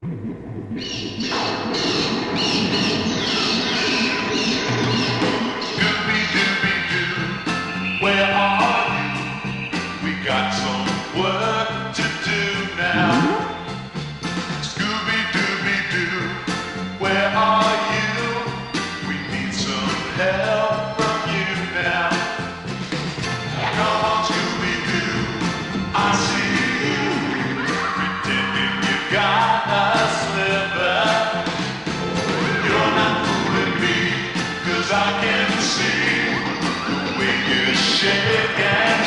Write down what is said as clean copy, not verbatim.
Scooby-Dooby-Doo, where are you? We got some work to do now. Scooby-Dooby-Doo, where are you? We need some help from you now. Come on, Scooby-Doo, I see you, pretending you got a sliver. You're not fooling me, 'cause I can see the way you shake and